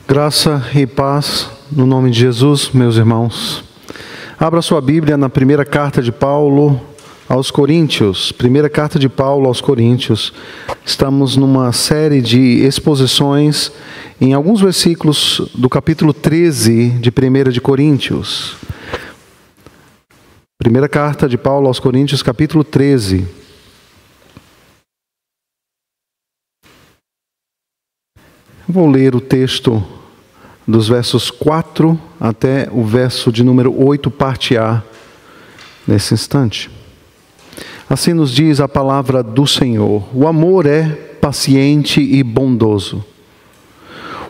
Graça e paz no nome de Jesus, meus irmãos. Abra sua Bíblia na primeira carta de Paulo aos Coríntios. Primeira carta de Paulo aos Coríntios. Estamos numa série de exposições em alguns versículos do capítulo 13 de 1 de Coríntios. Primeira carta de Paulo aos Coríntios, capítulo 13. Vou ler o texto dos versos 4 até o verso de número 8, parte A, nesse instante. Assim nos diz a palavra do Senhor: o amor é paciente e bondoso.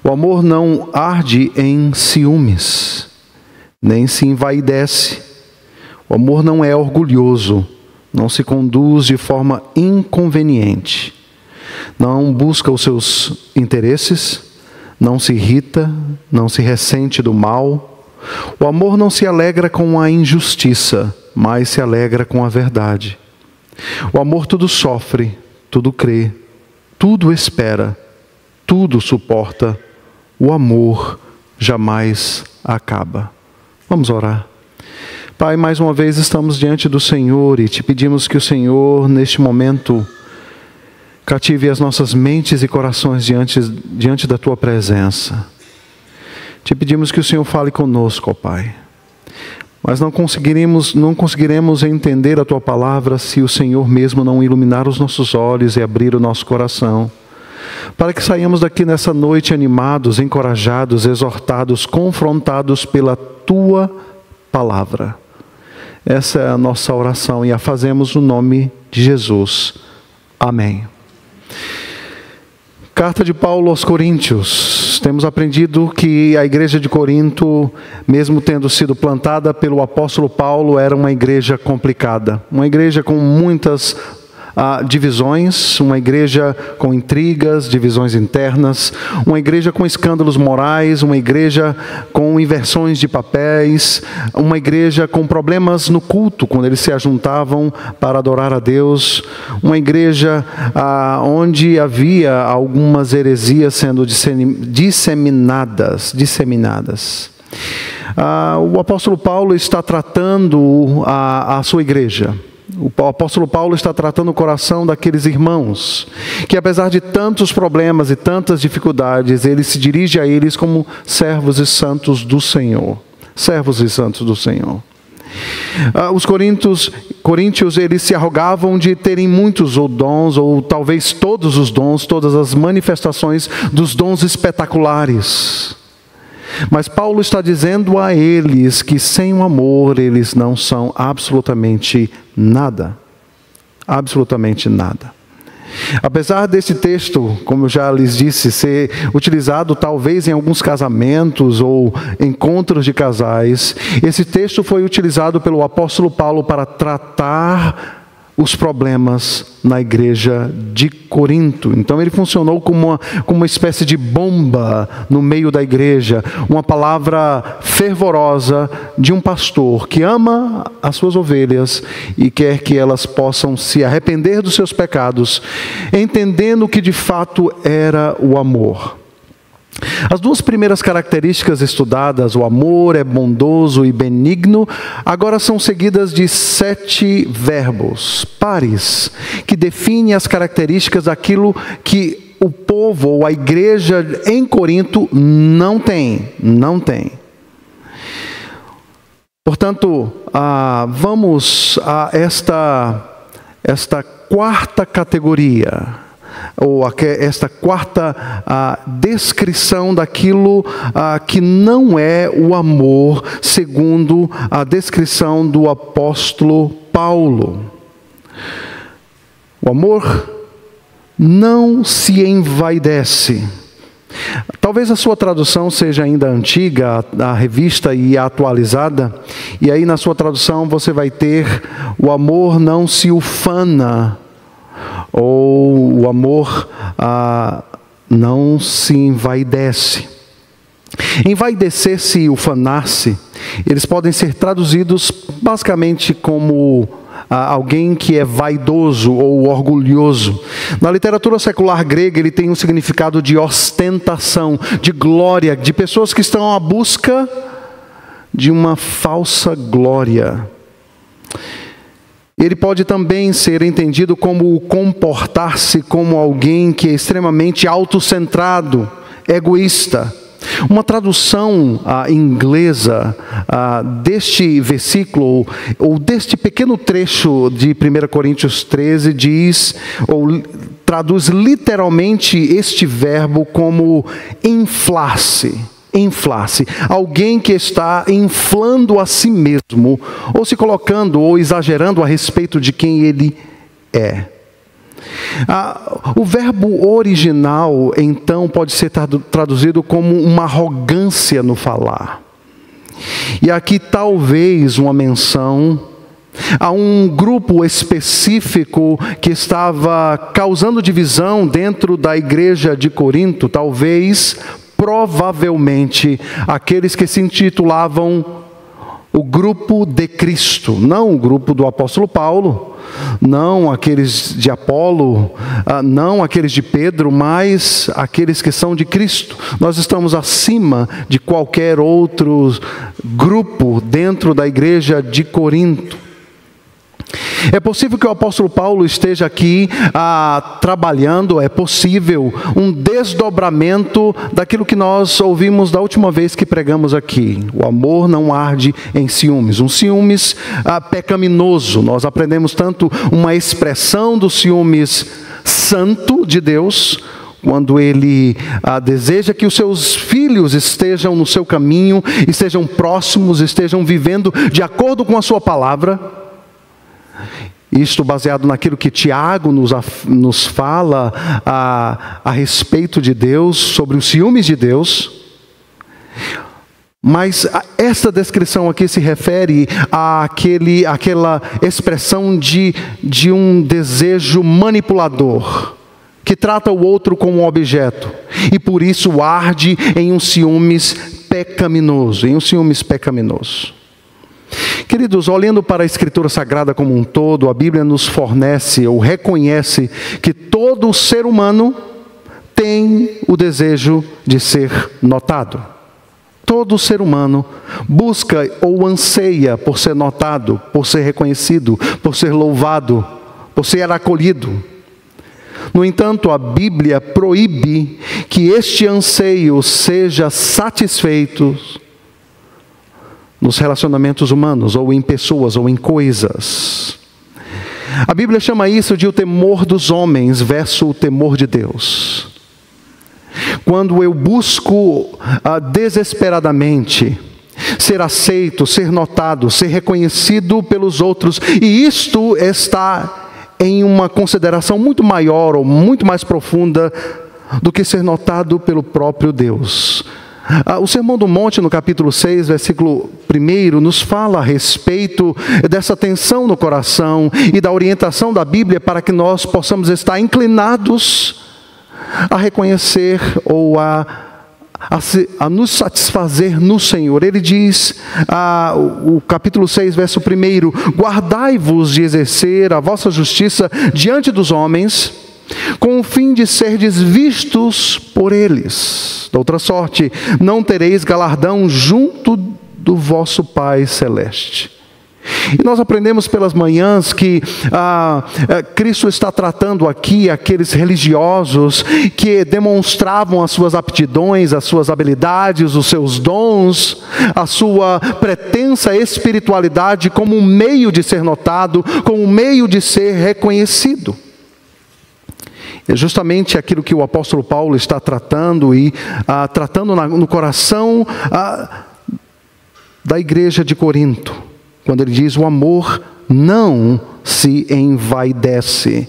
O amor não arde em ciúmes, nem se envaidece. O amor não é orgulhoso, não se conduz de forma inconveniente. Não busca os seus interesses, não se irrita, não se ressente do mal. O amor não se alegra com a injustiça, mas se alegra com a verdade. O amor tudo sofre, tudo crê, tudo espera, tudo suporta. O amor jamais acaba. Vamos orar. Pai, mais uma vez estamos diante do Senhor e te pedimos que o Senhor, neste momento, cative as nossas mentes e corações diante da Tua presença. Te pedimos que o Senhor fale conosco, ó Pai. Mas não conseguiremos entender a Tua palavra se o Senhor mesmo não iluminar os nossos olhos e abrir o nosso coração. Para que saiamos daqui nessa noite animados, encorajados, exortados, confrontados pela Tua palavra. Essa é a nossa oração e a fazemos no nome de Jesus. Amém. Carta de Paulo aos Coríntios. Temos aprendido que a igreja de Corinto, mesmo tendo sido plantada pelo apóstolo Paulo, era uma igreja complicada. Uma igreja com muitas divisões, uma igreja com intrigas, divisões internas, uma igreja com escândalos morais, uma igreja com inversões de papéis, uma igreja com problemas no culto, quando eles se ajuntavam para adorar a Deus, uma igreja onde havia algumas heresias sendo disseminadas. O apóstolo Paulo está tratando a sua igreja. O apóstolo Paulo está tratando o coração daqueles irmãos, que apesar de tantos problemas e tantas dificuldades, ele se dirige a eles como servos e santos do Senhor. Servos e santos do Senhor. Os coríntios, eles se arrogavam de terem muitos dons, ou talvez todos os dons, todas as manifestações dos dons espetaculares. Mas Paulo está dizendo a eles que sem o amor eles não são absolutamente nada. Absolutamente nada. Apesar desse texto, como eu já lhes disse, ser utilizado talvez em alguns casamentos ou encontros de casais, esse texto foi utilizado pelo apóstolo Paulo para tratar os problemas na igreja de Corinto. Então ele funcionou como uma espécie de bomba no meio da igreja, uma palavra fervorosa de um pastor que ama as suas ovelhas e quer que elas possam se arrepender dos seus pecados, entendendo que de fato era o amor. As duas primeiras características estudadas, o amor é bondoso e benigno, agora são seguidas de 7 verbos, pares, que definem as características daquilo que o povo ou a igreja em Corinto não tem. Portanto, vamos a esta quarta categoria, ou esta quarta descrição daquilo que não é o amor, segundo a descrição do apóstolo Paulo. O amor não se envaidece. Talvez a sua tradução seja ainda antiga, a revista e atualizada, e aí na sua tradução você vai ter: o amor não se ufana, ou o amor não se envaidece. Envaidecer-se e ufanar-se, eles podem ser traduzidos basicamente como alguém que é vaidoso ou orgulhoso. Na literatura secular grega, ele tem um significado de ostentação, de glória, de pessoas que estão à busca de uma falsa glória. Ele pode também ser entendido como comportar-se como alguém que é extremamente autocentrado, egoísta. Uma tradução inglesa deste versículo, ou deste pequeno trecho de 1 Coríntios 13, diz, ou traduz literalmente este verbo como inflar-se. Inflar-se, alguém que está inflando a si mesmo, ou se colocando ou exagerando a respeito de quem ele é. O verbo original, então, pode ser traduzido como uma arrogância no falar. E aqui talvez uma menção a um grupo específico que estava causando divisão dentro da igreja de Corinto, talvez, provavelmente, aqueles que se intitulavam o grupo de Cristo, não o grupo do apóstolo Paulo, não aqueles de Apolo, não aqueles de Pedro, mas aqueles que são de Cristo. Nós estamos acima de qualquer outro grupo dentro da igreja de Corinto. É possível que o apóstolo Paulo esteja aqui trabalhando, é possível um desdobramento daquilo que nós ouvimos da última vez que pregamos aqui. O amor não arde em ciúmes. Um ciúmes pecaminoso. Nós aprendemos tanto uma expressão do ciúmes santo de Deus, quando ele deseja que os seus filhos estejam no seu caminho, estejam próximos, estejam vivendo de acordo com a sua palavra. Isto baseado naquilo que Tiago nos fala a respeito de Deus, sobre os ciúmes de Deus. Mas essa descrição aqui se refere àquela expressão de um desejo manipulador, que trata o outro como um objeto, e por isso arde em um ciúmes pecaminoso, Queridos, olhando para a Escritura Sagrada como um todo, a Bíblia nos fornece ou reconhece que todo ser humano tem o desejo de ser notado. Todo ser humano busca ou anseia por ser notado, por ser reconhecido, por ser louvado, por ser acolhido. No entanto, a Bíblia proíbe que este anseio seja satisfeito nos relacionamentos humanos, ou em pessoas, ou em coisas. A Bíblia chama isso de o temor dos homens versus o temor de Deus. Quando eu busco desesperadamente ser aceito, ser notado, ser reconhecido pelos outros, e isto está em uma consideração muito maior, ou muito mais profunda, do que ser notado pelo próprio Deus. O Sermão do Monte, no capítulo 6, versículo 1, nos fala a respeito dessa tensão no coração e da orientação da Bíblia para que nós possamos estar inclinados a reconhecer ou a nos satisfazer no Senhor. Ele diz, o capítulo 6, verso 1, guardai-vos de exercer a vossa justiça diante dos homens, com o fim de serdes vistos por eles. De outra sorte, não tereis galardão junto do vosso Pai Celeste. E nós aprendemos pelas manhãs que Cristo está tratando aqui aqueles religiosos que demonstravam as suas aptidões, as suas habilidades, os seus dons, a sua pretensa espiritualidade como um meio de ser notado, como um meio de ser reconhecido. É justamente aquilo que o apóstolo Paulo está tratando tratando no coração da igreja de Corinto, quando ele diz: o amor não se envaidece.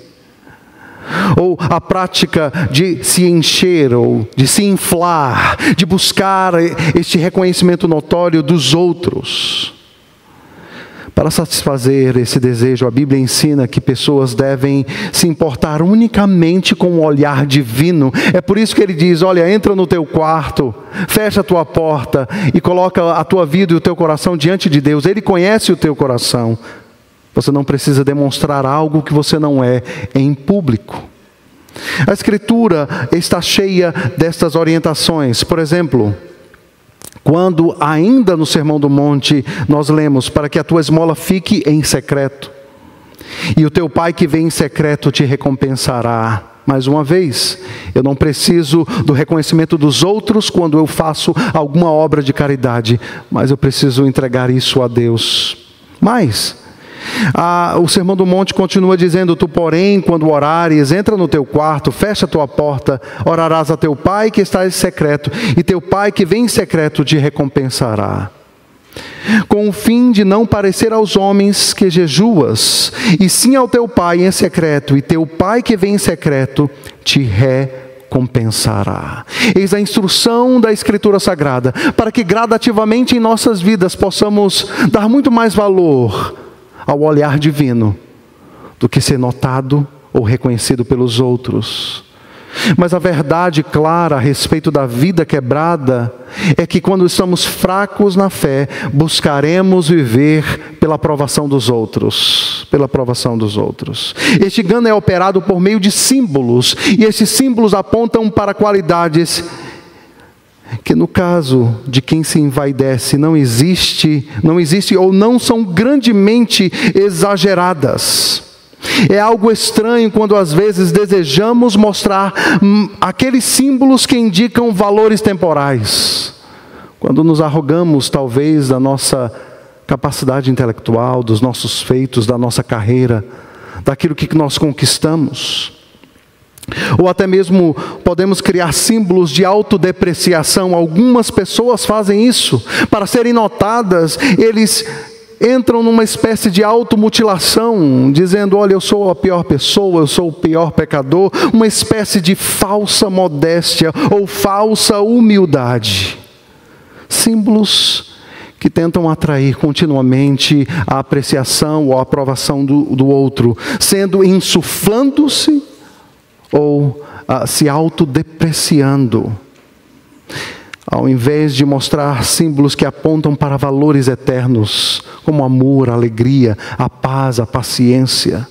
Ou a prática de se encher, ou de se inflar, de buscar este reconhecimento notório dos outros. Para satisfazer esse desejo, a Bíblia ensina que pessoas devem se importar unicamente com o olhar divino. É por isso que ele diz: olha, entra no teu quarto, fecha a tua porta e coloca a tua vida e o teu coração diante de Deus. Ele conhece o teu coração. Você não precisa demonstrar algo que você não é em público. A Escritura está cheia destas orientações. Por exemplo, quando ainda no Sermão do Monte nós lemos: para que a tua esmola fique em secreto, e o teu pai que vem em secreto te recompensará. Mais uma vez, eu não preciso do reconhecimento dos outros quando eu faço alguma obra de caridade, mas eu preciso entregar isso a Deus. Mas o Sermão do Monte continua dizendo: tu, porém, quando orares, entra no teu quarto, fecha a tua porta, orarás a teu pai que está em secreto, e teu pai que vem em secreto te recompensará. Com o fim de não parecer aos homens que jejuas, e sim ao teu pai em secreto, e teu pai que vem em secreto te recompensará. Eis a instrução da Escritura Sagrada, para que gradativamente em nossas vidas possamos dar muito mais valor ao olhar divino do que ser notado ou reconhecido pelos outros. Mas a verdade clara a respeito da vida quebrada é que quando estamos fracos na fé, buscaremos viver pela aprovação dos outros. Pela aprovação dos outros. Este engano é operado por meio de símbolos, e esses símbolos apontam para qualidades que, no caso de quem se envaidece, não existe ou não são grandemente exageradas. É algo estranho quando às vezes desejamos mostrar aqueles símbolos que indicam valores temporais. Quando nos arrogamos talvez da nossa capacidade intelectual, dos nossos feitos, da nossa carreira, daquilo que nós conquistamos. Ou até mesmo podemos criar símbolos de autodepreciação. Algumas pessoas fazem isso. Para serem notadas, eles entram numa espécie de automutilação, dizendo: olha, eu sou a pior pessoa, eu sou o pior pecador. Uma espécie de falsa modéstia ou falsa humildade. Símbolos que tentam atrair continuamente a apreciação ou a aprovação do outro, sendo insuflando-se ou se autodepreciando, ao invés de mostrar símbolos que apontam para valores eternos, como amor, a alegria, a paz, a paciência.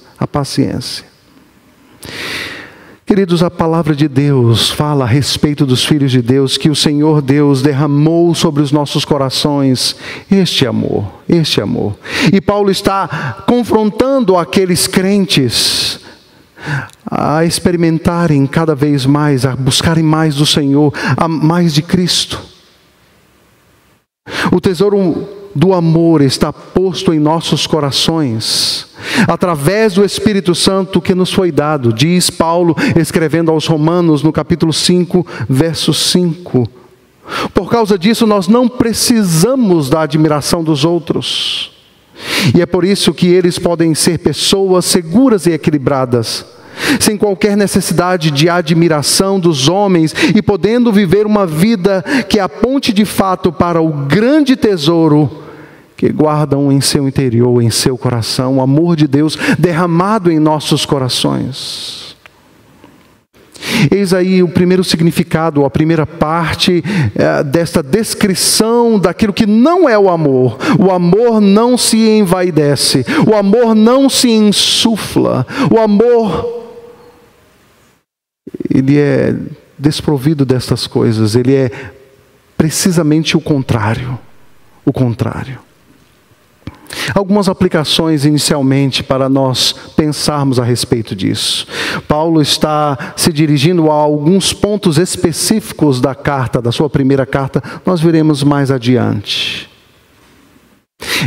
Queridos, a palavra de Deus fala a respeito dos filhos de Deus, que o Senhor Deus derramou sobre os nossos corações este amor. E Paulo está confrontando aqueles crentes a experimentarem cada vez mais, a buscarem mais do Senhor, a mais de Cristo. O tesouro do amor está posto em nossos corações, através do Espírito Santo que nos foi dado, diz Paulo, escrevendo aos Romanos, no capítulo 5, verso 5. Por causa disso, nós não precisamos da admiração dos outros. E é por isso que eles podem ser pessoas seguras e equilibradas, sem qualquer necessidade de admiração dos homens, e podendo viver uma vida que aponte de fato para o grande tesouro que guardam em seu interior, em seu coração, o amor de Deus derramado em nossos corações. Eis aí o primeiro significado, a primeira parte desta descrição daquilo que não é o amor. O amor não se envaidece, o amor não se insufla, o amor, ele é desprovido destas coisas, ele é precisamente o contrário. Algumas aplicações inicialmente para nós pensarmos a respeito disso. Paulo está se dirigindo a alguns pontos específicos da carta, da sua primeira carta, nós veremos mais adiante.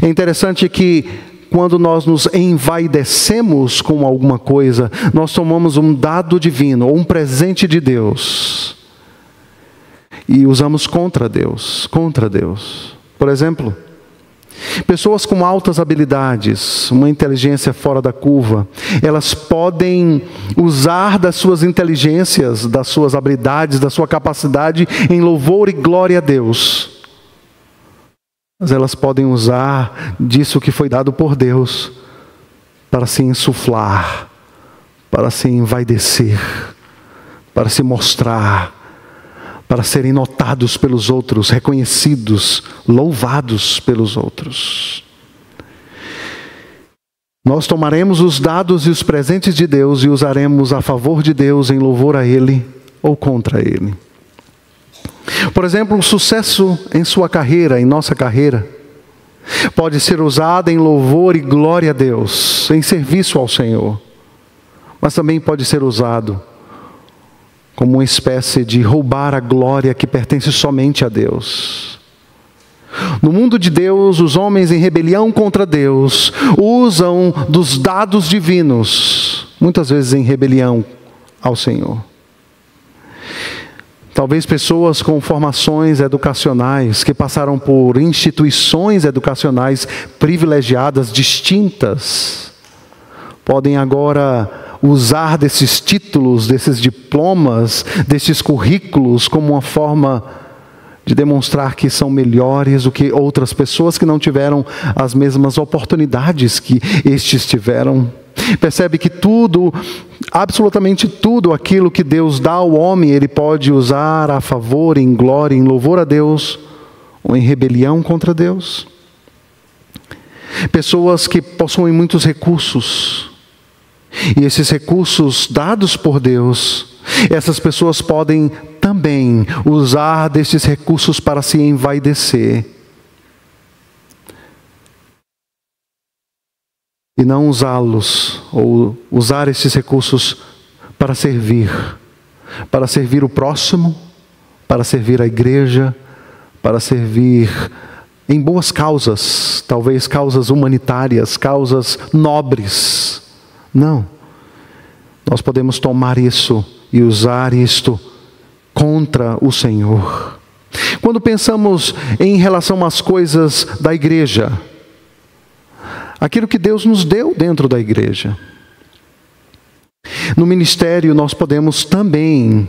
É interessante que quando nós nos envaidecemos com alguma coisa, nós tomamos um dado divino, ou um presente de Deus, e usamos contra Deus. Por exemplo, pessoas com altas habilidades, uma inteligência fora da curva, elas podem usar das suas inteligências, das suas habilidades, da sua capacidade em louvor e glória a Deus. Mas elas podem usar disso que foi dado por Deus para se insuflar, para se envaidecer, para se mostrar, para serem notados pelos outros, reconhecidos, louvados pelos outros. Nós tomaremos os dados e os presentes de Deus e usaremos a favor de Deus, em louvor a Ele ou contra Ele. Por exemplo, o sucesso em sua carreira, em nossa carreira, pode ser usado em louvor e glória a Deus, em serviço ao Senhor. Mas também pode ser usado como uma espécie de roubar a glória que pertence somente a Deus. No mundo de Deus, os homens em rebelião contra Deus usam dos dados divinos, muitas vezes em rebelião ao Senhor. Talvez pessoas com formações educacionais, que passaram por instituições educacionais privilegiadas, distintas, podem agora usar desses títulos, desses diplomas, desses currículos como uma forma de demonstrar que são melhores do que outras pessoas que não tiveram as mesmas oportunidades que estes tiveram. Percebe que tudo, absolutamente tudo aquilo que Deus dá ao homem, Ele pode usar a favor, em glória, em louvor a Deus, ou em rebelião contra Deus. Pessoas que possuem muitos recursos, e esses recursos dados por Deus, essas pessoas podem também usar desses recursos para se envaidecer. E não usá-los, ou usar esses recursos para servir o próximo, para servir a igreja, para servir em boas causas, talvez causas humanitárias, causas nobres. Não. Nós podemos tomar isso e usar isto contra o Senhor. Quando pensamos em relação às coisas da igreja, aquilo que Deus nos deu dentro da igreja, no ministério nós podemos também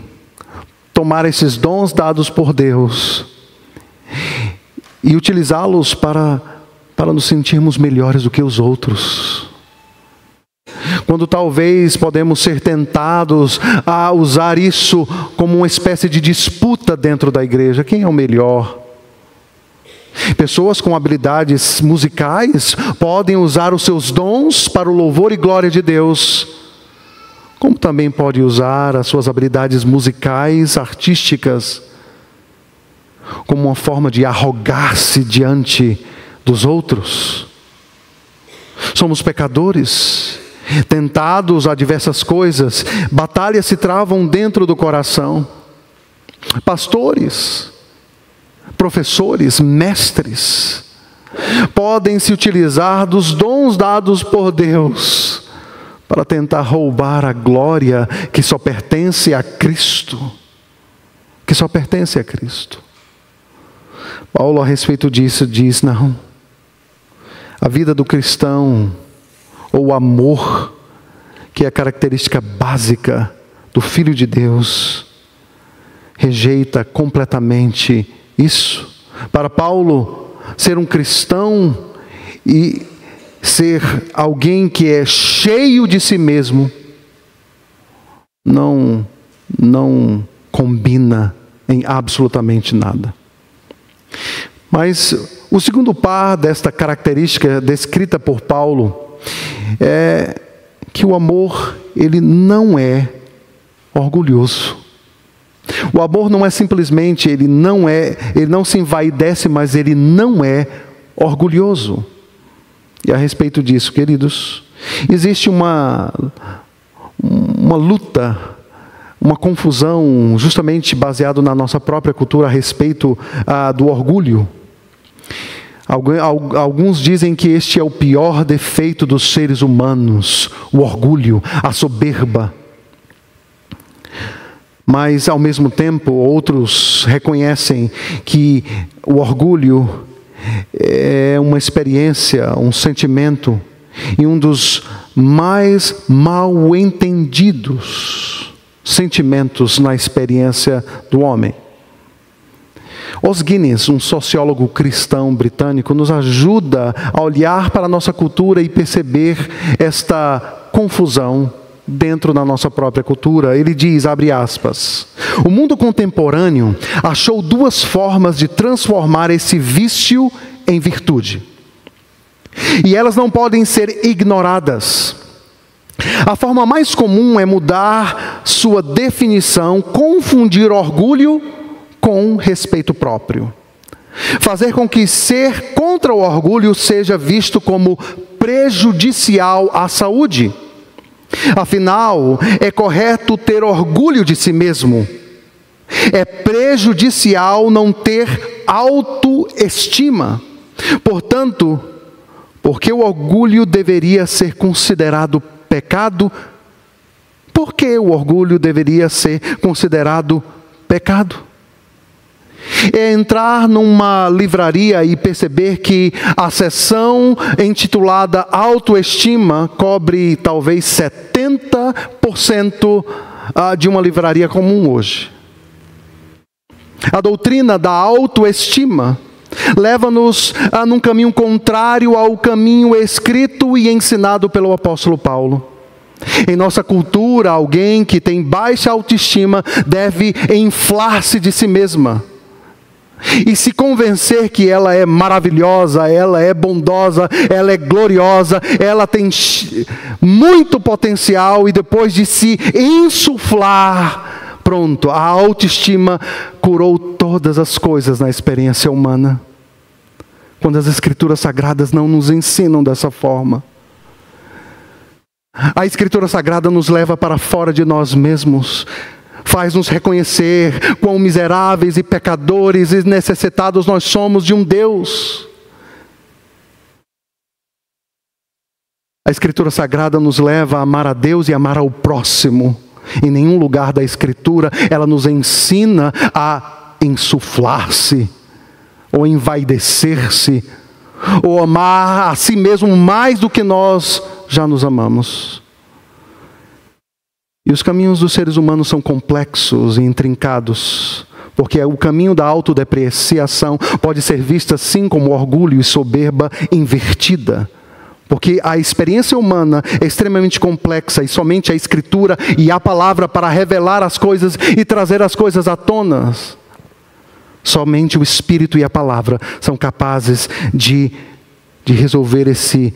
tomar esses dons dados por Deus e utilizá-los para nos sentirmos melhores do que os outros. Quando talvez podemos ser tentados a usar isso como uma espécie de disputa dentro da igreja. Quem é o melhor? Pessoas com habilidades musicais podem usar os seus dons para o louvor e glória de Deus, como também pode usar as suas habilidades musicais, artísticas, como uma forma de arrogar-se diante dos outros. Somos pecadores, tentados a diversas coisas, batalhas se travam dentro do coração. Pastores, professores, mestres, podem se utilizar dos dons dados por Deus para tentar roubar a glória que só pertence a Cristo. Que só pertence a Cristo. Paulo, a respeito disso, diz: não. A vida do cristão, ou o amor, que é a característica básica do Filho de Deus, rejeita completamente isso. Para Paulo, ser um cristão e ser alguém que é cheio de si mesmo, não combina em absolutamente nada. Mas o segundo par desta característica descrita por Paulo é que o amor, ele não é orgulhoso. O amor não é simplesmente, ele não se envaidece, mas ele não é orgulhoso. E a respeito disso, queridos, existe uma luta, uma confusão, justamente baseado na nossa própria cultura a respeito do orgulho. Alguns dizem que este é o pior defeito dos seres humanos, o orgulho, a soberba. Mas, ao mesmo tempo, outros reconhecem que o orgulho é uma experiência, um sentimento, e um dos mais mal entendidos sentimentos na experiência do homem. Os Guinness, um sociólogo cristão britânico, nos ajuda a olhar para a nossa cultura e perceber esta confusão dentro da nossa própria cultura. Ele diz, abre aspas, o mundo contemporâneo achou duas formas de transformar esse vício em virtude. E elas não podem ser ignoradas. A forma mais comum é mudar sua definição, confundir orgulho com respeito próprio. Fazer com que ser contra o orgulho seja visto como prejudicial à saúde. Afinal, é correto ter orgulho de si mesmo. É prejudicial não ter autoestima. Portanto, porque o orgulho deveria ser considerado pecado, por que o orgulho deveria ser considerado pecado? É entrar numa livraria e perceber que a seção intitulada autoestima cobre talvez 70% de uma livraria comum hoje. A doutrina da autoestima leva-nos num caminho contrário ao caminho escrito e ensinado pelo apóstolo Paulo. Em nossa cultura, alguém que tem baixa autoestima deve inflar-se de si mesma e se convencer que ela é maravilhosa, ela é bondosa, ela é gloriosa, ela tem muito potencial, e depois de se insuflar, pronto, a autoestima curou todas as coisas na experiência humana. Quando as Escrituras Sagradas não nos ensinam dessa forma. A Escritura Sagrada nos leva para fora de nós mesmos, faz-nos reconhecer quão miseráveis e pecadores e necessitados nós somos de um Deus. A Escritura Sagrada nos leva a amar a Deus e amar ao próximo. Em nenhum lugar da Escritura ela nos ensina a insuflar-se, ou envaidecer-se, ou amar a si mesmo mais do que nós já nos amamos. E os caminhos dos seres humanos são complexos e intrincados, porque o caminho da autodepreciação pode ser visto assim como orgulho e soberba invertida. Porque a experiência humana é extremamente complexa e somente a Escritura e a Palavra para revelar as coisas e trazer as coisas à tona. Somente o Espírito e a Palavra são capazes de resolver esse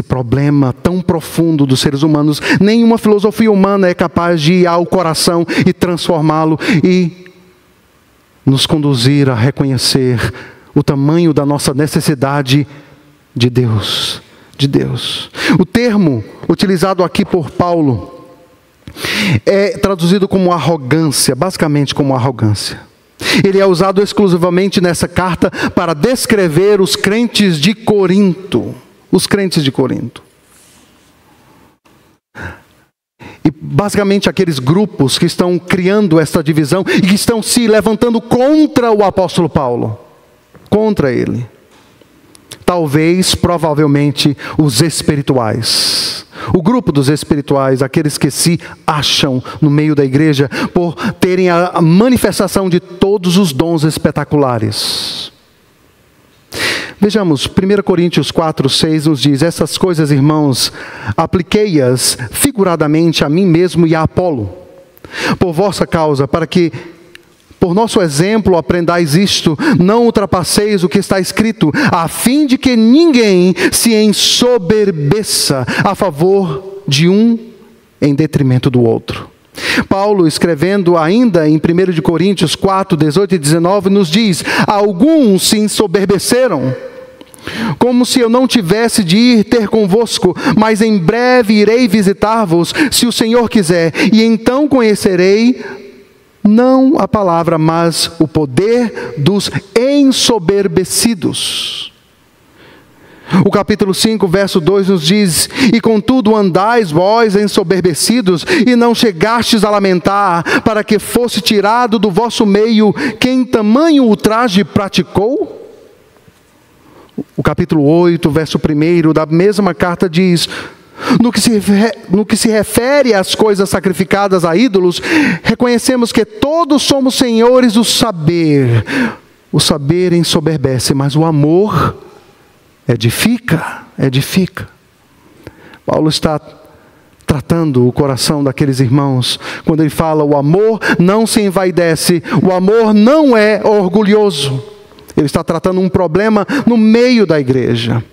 problema tão profundo dos seres humanos. Nenhuma filosofia humana é capaz de ir ao coração e transformá-lo e nos conduzir a reconhecer o tamanho da nossa necessidade de Deus. O termo utilizado aqui por Paulo é traduzido como arrogância, basicamente como arrogância. Ele é usado exclusivamente nessa carta para descrever os crentes de Corinto. Os crentes de Corinto. E basicamente aqueles grupos que estão criando esta divisão e que estão se levantando contra o apóstolo Paulo. Contra ele. Talvez, provavelmente, os espirituais. O grupo dos espirituais, aqueles que se acham no meio da igreja por terem a manifestação de todos os dons espetaculares. Vejamos, 1 Coríntios 4:6 nos diz: essas coisas, irmãos, apliquei-as figuradamente a mim mesmo e a Apolo, por vossa causa, para que por nosso exemplo aprendais isto, não ultrapasseis o que está escrito, a fim de que ninguém se ensoberbeça a favor de um em detrimento do outro. Paulo, escrevendo ainda em 1 Coríntios 4, 18 e 19, nos diz: alguns se ensoberbeceram, como se eu não tivesse de ir ter convosco, mas em breve irei visitar-vos, se o Senhor quiser, e então conhecerei não a palavra, mas o poder dos ensoberbecidos. O capítulo 5, verso 2 nos diz: e contudo andais vós ensoberbecidos, e não chegastes a lamentar, para que fosse tirado do vosso meio quem tamanho ultraje praticou? O capítulo 8, verso 1 da mesma carta diz: no que se refere às coisas sacrificadas a ídolos, reconhecemos que todos somos senhores do saber. O saber ensoberbece, mas o amor edifica. Paulo está tratando o coração daqueles irmãos, quando ele fala: o amor não se envaidece, o amor não é orgulhoso. Ele está tratando um problema no meio da igreja.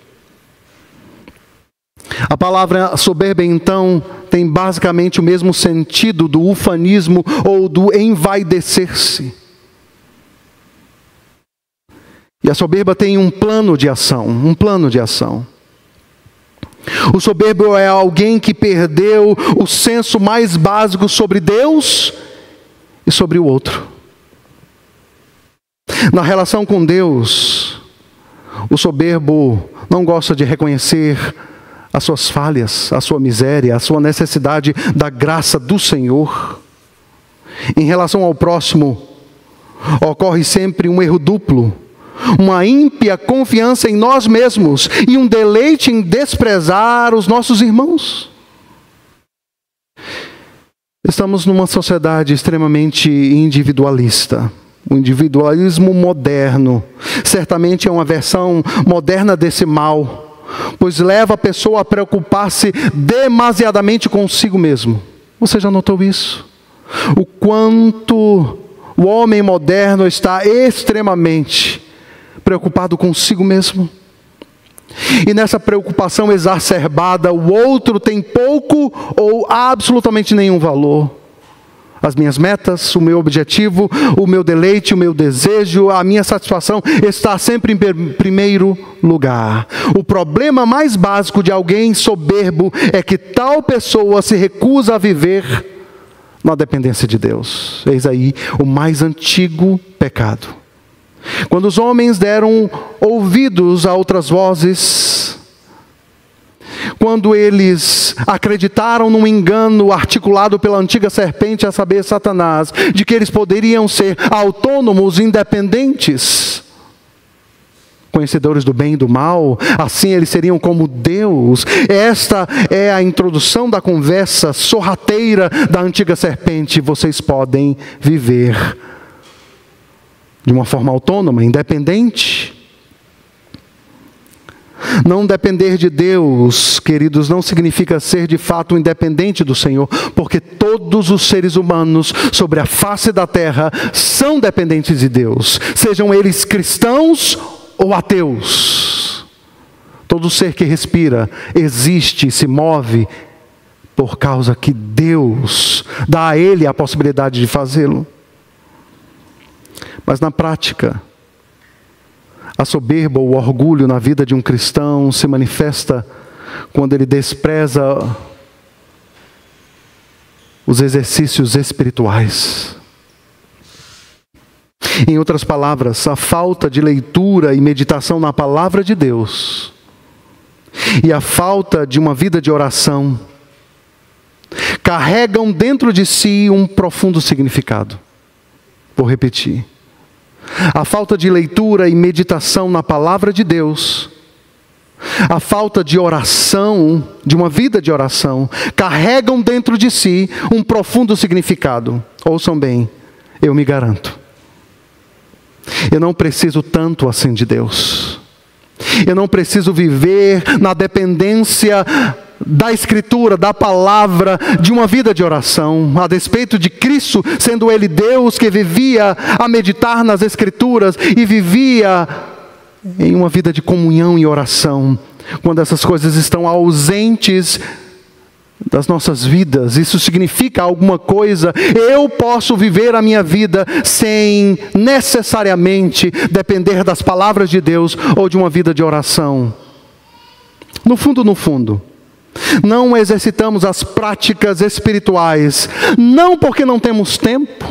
A palavra soberba, então, tem basicamente o mesmo sentido do ufanismo ou do envaidecer-se. E a soberba tem um plano de ação, O soberbo é alguém que perdeu o senso mais básico sobre Deus e sobre o outro. Na relação com Deus, o soberbo não gosta de reconhecer as suas falhas, a sua miséria, a sua necessidade da graça do Senhor. Em relação ao próximo, ocorre sempre um erro duplo, uma ímpia confiança em nós mesmos e um deleite em desprezar os nossos irmãos. Estamos numa sociedade extremamente individualista. O individualismo moderno certamente é uma versão moderna desse mal, pois leva a pessoa a preocupar-se demasiadamente consigo mesmo. Você já notou isso? O quanto o homem moderno está extremamente preocupado consigo mesmo. E nessa preocupação exacerbada, o outro tem pouco ou absolutamente nenhum valor. As minhas metas, o meu objetivo, o meu deleite, o meu desejo, a minha satisfação está sempre em primeiro lugar. O problema mais básico de alguém soberbo é que tal pessoa se recusa a viver na dependência de Deus. Eis aí o mais antigo pecado. Quando os homens deram ouvidos a outras vozes, quando eles acreditaram num engano articulado pela antiga serpente, a saber, Satanás, de que eles poderiam ser autônomos, independentes, conhecedores do bem e do mal, assim eles seriam como Deus. Esta é a introdução da conversa sorrateira da antiga serpente. Vocês podem viver de uma forma autônoma, independente. Não depender de Deus, queridos, não significa ser de fato independente do Senhor, porque todos os seres humanos sobre a face da terra são dependentes de Deus, sejam eles cristãos ou ateus. Todo ser que respira, existe, se move, por causa que Deus dá a ele a possibilidade de fazê-lo. Mas na prática, a soberba ou o orgulho na vida de um cristão se manifesta quando ele despreza os exercícios espirituais. Em outras palavras, a falta de leitura e meditação na palavra de Deus e a falta de uma vida de oração carregam dentro de si um profundo significado. Vou repetir. A falta de leitura e meditação na palavra de Deus, a falta de oração, de uma vida de oração, carregam dentro de si um profundo significado. Ouçam bem, eu me garanto. Eu não preciso tanto assim de Deus. Eu não preciso viver na dependência da Escritura, da palavra, de uma vida de oração, a despeito de Cristo, sendo Ele Deus que vivia a meditar nas Escrituras e vivia em uma vida de comunhão e oração. Quando essas coisas estão ausentes das nossas vidas, isso significa alguma coisa. Eu posso viver a minha vida sem necessariamente depender das palavras de Deus ou de uma vida de oração. No fundo, não exercitamos as práticas espirituais, não porque não temos tempo,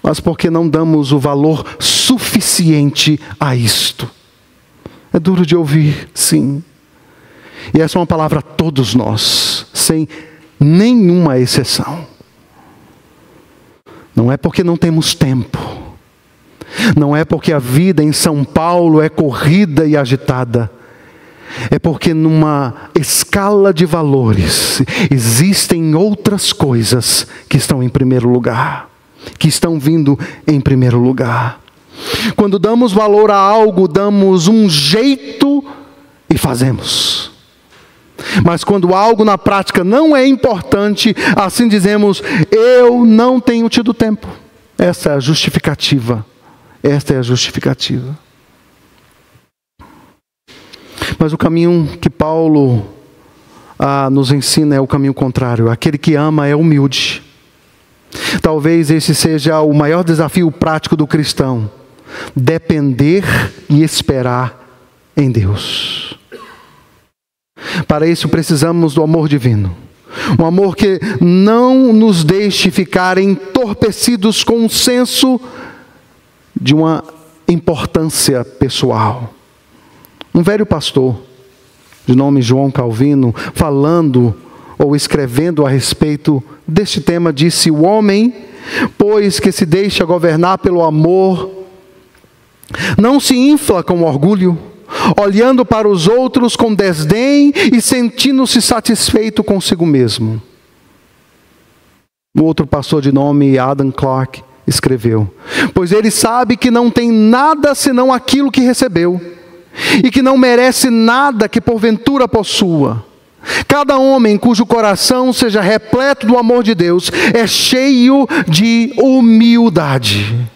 mas porque não damos o valor suficiente a isto. É duro de ouvir, sim. E essa é uma palavra a todos nós, sem nenhuma exceção. Não é porque não temos tempo, não é porque a vida em São Paulo é corrida e agitada, é porque numa escala de valores existem outras coisas que estão em primeiro lugar, que estão vindo em primeiro lugar. Quando damos valor a algo, damos um jeito e fazemos. Mas quando algo na prática não é importante, assim dizemos, eu não tenho tido tempo. Essa é a justificativa. Esta é a justificativa. Mas o caminho que Paulo nos ensina é o caminho contrário. Aquele que ama é humilde. Talvez esse seja o maior desafio prático do cristão: depender e esperar em Deus. Para isso precisamos do amor divino. Um amor que não nos deixe ficar entorpecidos com um senso de uma importância pessoal. Um velho pastor, de nome João Calvino, falando ou escrevendo a respeito deste tema, disse: o homem, pois que se deixa governar pelo amor, não se infla com orgulho, olhando para os outros com desdém e sentindo-se satisfeito consigo mesmo. O outro pastor, de nome Adam Clarke, escreveu: pois ele sabe que não tem nada senão aquilo que recebeu, e que não merece nada que porventura possua. Cada homem cujo coração seja repleto do amor de Deus é cheio de humildade.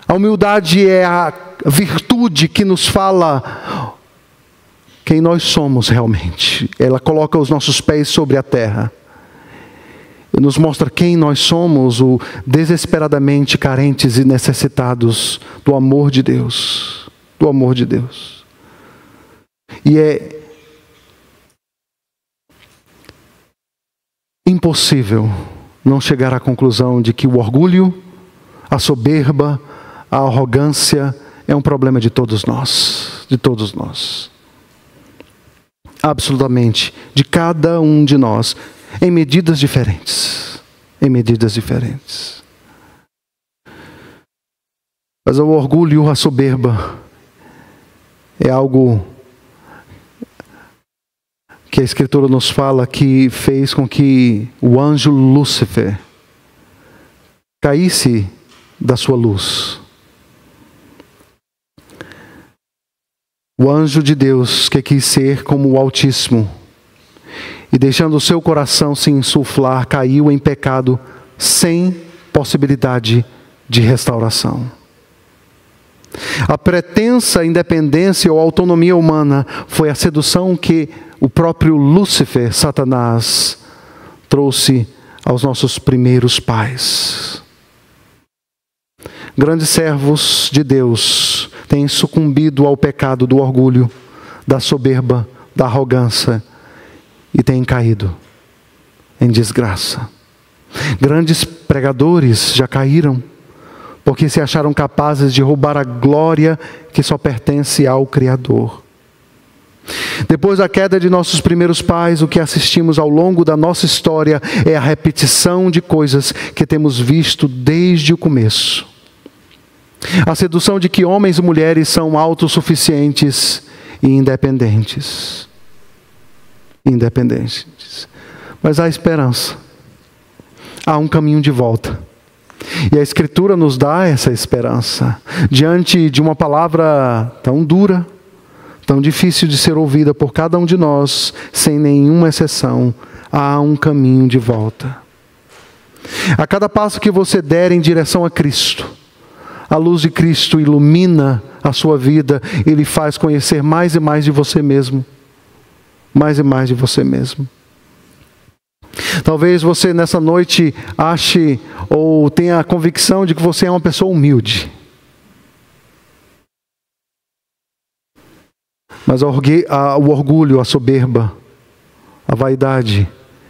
A humildade é a virtude que nos fala quem nós somos realmente. Ela coloca os nossos pés sobre a terra e nos mostra quem nós somos, o desesperadamente carentes e necessitados do amor de Deus. Do amor de Deus. E é impossível não chegar à conclusão de que o orgulho, a soberba, a arrogância é um problema de todos nós. De todos nós. Absolutamente. De cada um de nós. Em medidas diferentes. Em medidas diferentes. Mas o orgulho, a soberba, é algo que a Escritura nos fala que fez com que o anjo Lúcifer caísse da sua luz. O anjo de Deus que quis ser como o Altíssimo e deixando o seu coração se insuflar, caiu em pecado sem possibilidade de restauração. A pretensa independência ou autonomia humana foi a sedução que o próprio Lúcifer, Satanás, trouxe aos nossos primeiros pais. Grandes servos de Deus têm sucumbido ao pecado do orgulho, da soberba, da arrogância e têm caído em desgraça. Grandes pregadores já caíram porque se acharam capazes de roubar a glória que só pertence ao Criador. Depois da queda de nossos primeiros pais, o que assistimos ao longo da nossa história é a repetição de coisas que temos visto desde o começo. A sedução de que homens e mulheres são autossuficientes e independentes. Independentes. Mas há esperança. Há um caminho de volta. E a Escritura nos dá essa esperança. Diante de uma palavra tão dura, tão difícil de ser ouvida por cada um de nós, sem nenhuma exceção, há um caminho de volta. A cada passo que você der em direção a Cristo, a luz de Cristo ilumina a sua vida e lhe faz conhecer mais e mais de você mesmo. Mais e mais de você mesmo. Talvez você nessa noite ache ou tenha a convicção de que você é uma pessoa humilde. Mas o orgulho, a soberba, a vaidade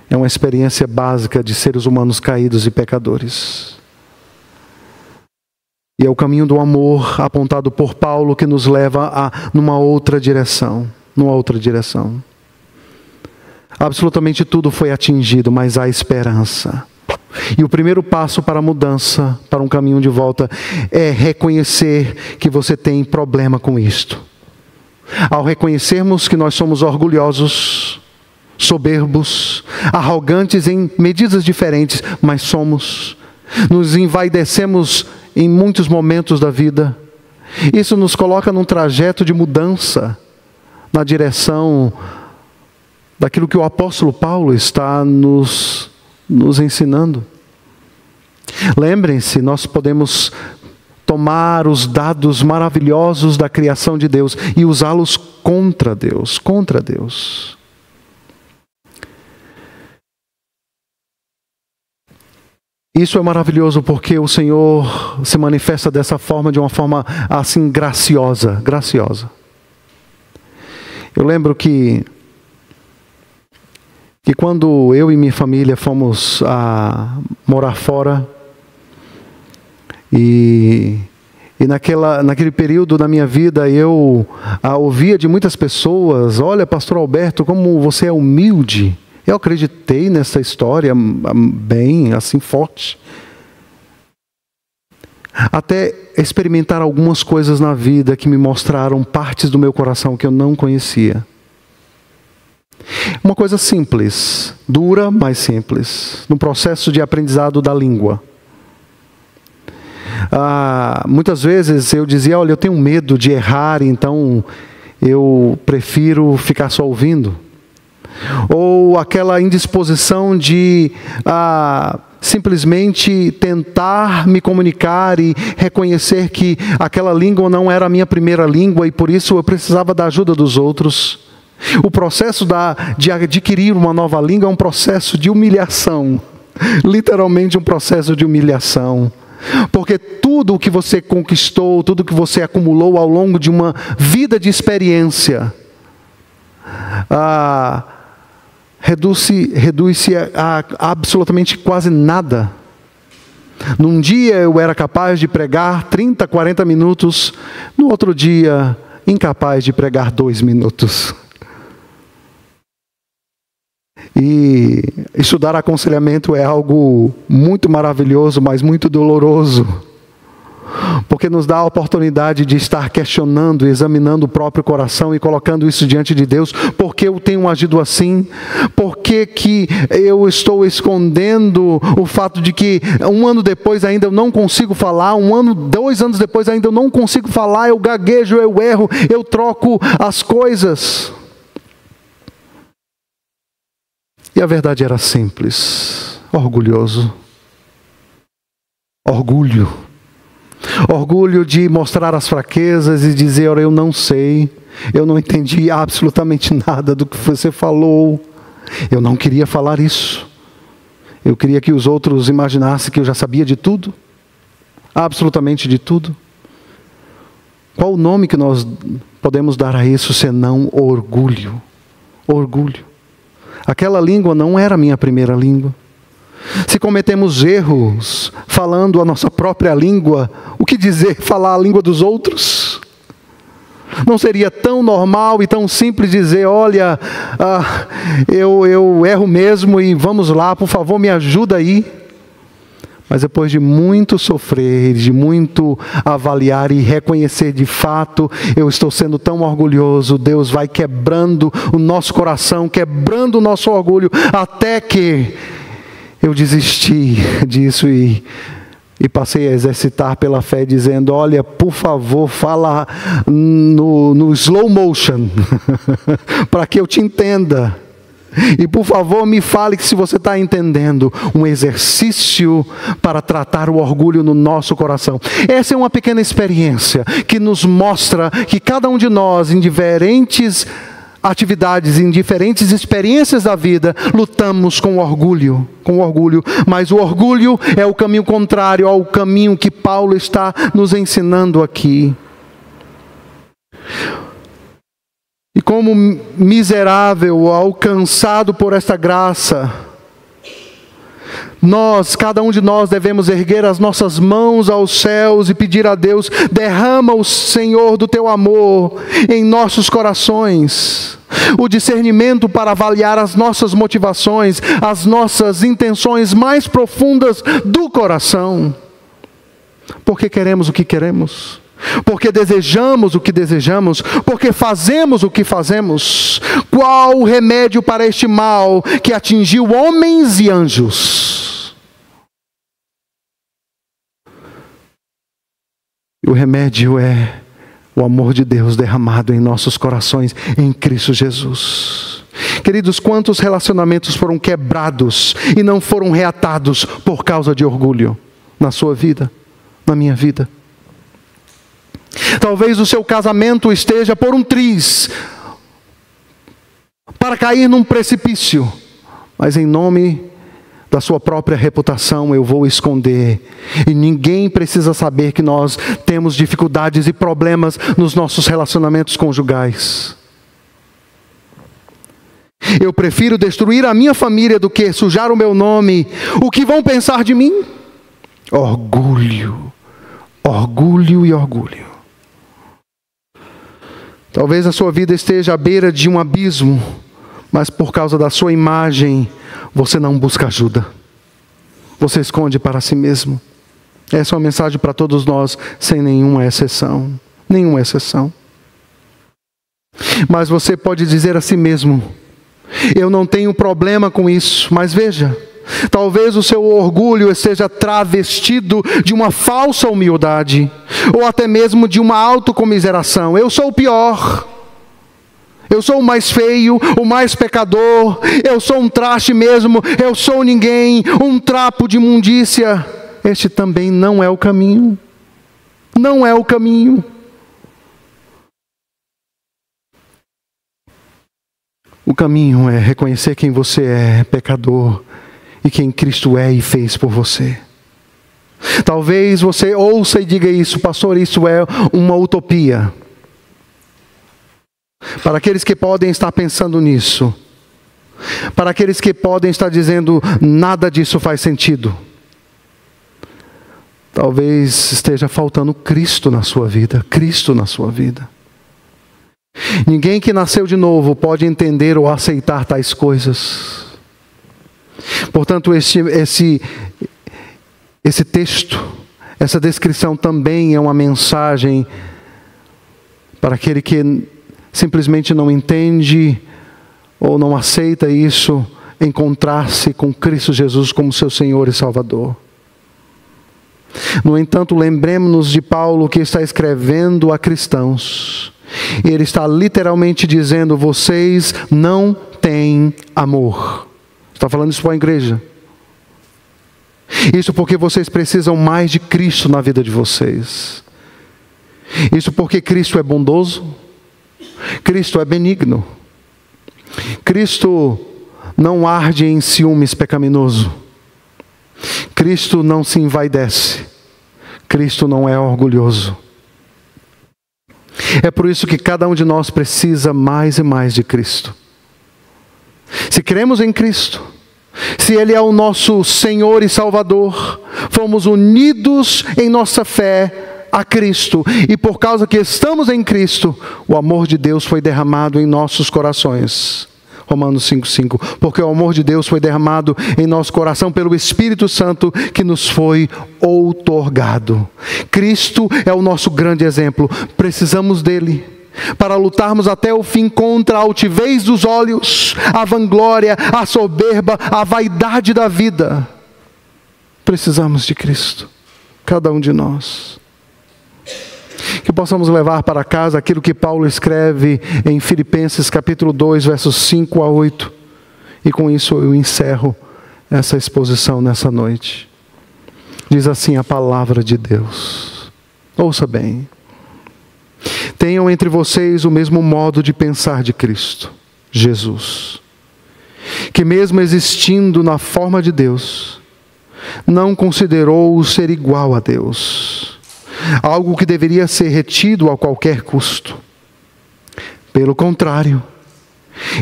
é uma experiência básica de seres humanos caídos e pecadores. E é o caminho do amor apontado por Paulo que nos leva numa outra direção. Numa outra direção. Absolutamente tudo foi atingido, mas há esperança. E o primeiro passo para a mudança, para um caminho de volta, é reconhecer que você tem problema com isto. Ao reconhecermos que nós somos orgulhosos, soberbos, arrogantes em medidas diferentes, mas somos, nos envaidecemos em muitos momentos da vida. Isso nos coloca num trajeto de mudança, na direção daquilo que o apóstolo Paulo está nos ensinando. Lembrem-se, nós podemos tomar os dados maravilhosos da criação de Deus e usá-los contra Deus, contra Deus. Isso é maravilhoso porque o Senhor se manifesta dessa forma, de uma forma assim graciosa, graciosa. Eu lembro que quando eu e minha família fomos a morar fora, e naquele período da minha vida eu ouvia de muitas pessoas: olha, pastor Alberto, como você é humilde. Eu acreditei nessa história bem, assim, forte. Até experimentar algumas coisas na vida que me mostraram partes do meu coração que eu não conhecia. Uma coisa simples, dura, mas simples, no processo de aprendizado da língua. Muitas vezes eu dizia: olha, eu tenho medo de errar, então eu prefiro ficar só ouvindo. Ou aquela indisposição de simplesmente tentar me comunicar e reconhecer que aquela língua não era a minha primeira língua e por isso eu precisava da ajuda dos outros. O processo de adquirir uma nova língua é um processo de humilhação, literalmente um processo de humilhação. Porque tudo o que você conquistou, tudo o que você acumulou ao longo de uma vida de experiência, reduz-se a absolutamente quase nada. Num dia eu era capaz de pregar 30, 40 minutos, no outro dia incapaz de pregar 2 minutos. E estudar aconselhamento é algo muito maravilhoso, mas muito doloroso. Porque nos dá a oportunidade de estar questionando, examinando o próprio coração e colocando isso diante de Deus. Por que eu tenho agido assim? Por que eu estou escondendo o fato de que 1 ano depois ainda eu não consigo falar, 2 anos depois ainda eu não consigo falar, eu gaguejo, eu erro, eu troco as coisas. E a verdade era simples: orgulhoso. Orgulho de mostrar as fraquezas e dizer: olha, eu não sei, eu não entendi absolutamente nada do que você falou. Eu não queria falar isso. Eu queria que os outros imaginassem que eu já sabia de tudo, absolutamente de tudo. Qual o nome que nós podemos dar a isso senão orgulho? Orgulho. Aquela língua não era a minha primeira língua. Se cometemos erros falando a nossa própria língua, o que dizer falar a língua dos outros? Não seria tão normal e tão simples dizer: olha, eu erro mesmo e vamos lá, por favor, me ajuda aí. Mas depois de muito sofrer, de muito avaliar e reconhecer de fato, eu estou sendo tão orgulhoso, Deus vai quebrando o nosso coração, quebrando o nosso orgulho, até que eu desisti disso e passei a exercitar pela fé, dizendo: olha, por favor, fala no slow motion, para que eu te entenda. E por favor, me fale que se você está entendendo, um exercício para tratar o orgulho no nosso coração. Essa é uma pequena experiência que nos mostra que cada um de nós, em diferentes atividades, em diferentes experiências da vida, lutamos com orgulho, mas o orgulho é o caminho contrário ao caminho que Paulo está nos ensinando aqui. E como miserável, alcançado por esta graça, cada um de nós devemos erguer as nossas mãos aos céus e pedir a Deus: derrama o Senhor do teu amor em nossos corações, o discernimento para avaliar as nossas motivações, as nossas intenções mais profundas do coração. Porque queremos o que queremos, porque desejamos o que desejamos, porque fazemos o que fazemos. Qual o remédio para este mal que atingiu homens e anjos? E o remédio é o amor de Deus derramado em nossos corações em Cristo Jesus. Queridos, quantos relacionamentos foram quebrados e não foram reatados por causa de orgulho na sua vida, na minha vida? Talvez o seu casamento esteja por um triz, para cair num precipício, mas em nome da sua própria reputação eu vou esconder, e ninguém precisa saber que nós temos dificuldades e problemas nos nossos relacionamentos conjugais. Eu prefiro destruir a minha família do que sujar o meu nome. O que vão pensar de mim? Orgulho, orgulho e orgulho. Talvez a sua vida esteja à beira de um abismo, mas por causa da sua imagem, você não busca ajuda. Você esconde para si mesmo. Essa é uma mensagem para todos nós, sem nenhuma exceção. Nenhuma exceção. Mas você pode dizer a si mesmo: eu não tenho problema com isso. Mas veja, talvez o seu orgulho esteja travestido de uma falsa humildade, ou até mesmo de uma autocomiseração. Eu sou o pior. Eu sou o mais feio, o mais pecador. Eu sou um traste mesmo. Eu sou ninguém, um trapo de imundícia. Este também não é o caminho. Não é o caminho. O caminho é reconhecer quem você é, pecador, e quem Cristo é e fez por você. Talvez você ouça e diga isso: pastor, isso é uma utopia. Para aqueles que podem estar pensando nisso, para aqueles que podem estar dizendo: nada disso faz sentido, talvez esteja faltando Cristo na sua vida. Cristo na sua vida. Ninguém que nasceu de novo pode entender ou aceitar tais coisas. Portanto, esse texto, essa descrição também é uma mensagem para aquele que simplesmente não entende ou não aceita isso, encontrar-se com Cristo Jesus como seu Senhor e Salvador. No entanto, lembremos-nos de Paulo, que está escrevendo a cristãos. Ele está literalmente dizendo: vocês não têm amor. Está falando isso para a igreja. Isso porque vocês precisam mais de Cristo na vida de vocês. Isso porque Cristo é bondoso. Cristo é benigno. Cristo não arde em ciúmes pecaminoso. Cristo não se envaidece. Cristo não é orgulhoso. É por isso que cada um de nós precisa mais e mais de Cristo. Se cremos em Cristo, se Ele é o nosso Senhor e Salvador, fomos unidos em nossa fé a Cristo, e por causa que estamos em Cristo, o amor de Deus foi derramado em nossos corações. Romanos 5,5. Porque o amor de Deus foi derramado em nosso coração pelo Espírito Santo que nos foi outorgado. Cristo é o nosso grande exemplo. Precisamos dele para lutarmos até o fim contra a altivez dos olhos, a vanglória, a soberba, a vaidade da vida. Precisamos de Cristo, cada um de nós. Que possamos levar para casa aquilo que Paulo escreve em Filipenses capítulo 2, versos 5 a 8. E com isso eu encerro essa exposição nessa noite. Diz assim a palavra de Deus. Ouça bem. Tenham entre vocês o mesmo modo de pensar de Cristo, Jesus, que mesmo existindo na forma de Deus, não considerou o ser igual a Deus, algo que deveria ser retido a qualquer custo. Pelo contrário,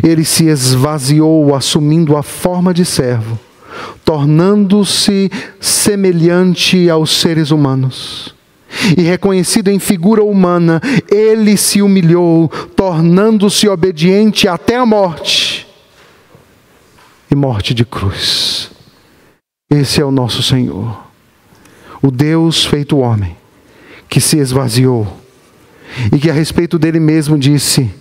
ele se esvaziou, assumindo a forma de servo, tornando-se semelhante aos seres humanos. E reconhecido em figura humana, ele se humilhou, tornando-se obediente até a morte, e morte de cruz. Esse é o nosso Senhor, o Deus feito homem, que se esvaziou, e que a respeito dele mesmo disse: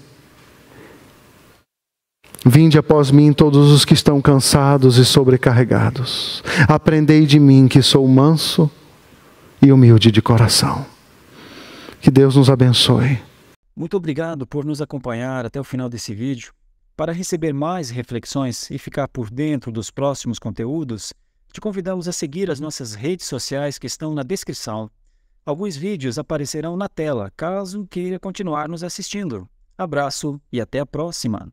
vinde após mim todos os que estão cansados e sobrecarregados, aprendei de mim, que sou manso e humilde de coração. Que Deus nos abençoe. Muito obrigado por nos acompanhar até o final desse vídeo. Para receber mais reflexões e ficar por dentro dos próximos conteúdos, te convidamos a seguir as nossas redes sociais que estão na descrição. Alguns vídeos aparecerão na tela, caso queira continuar nos assistindo. Abraço e até a próxima!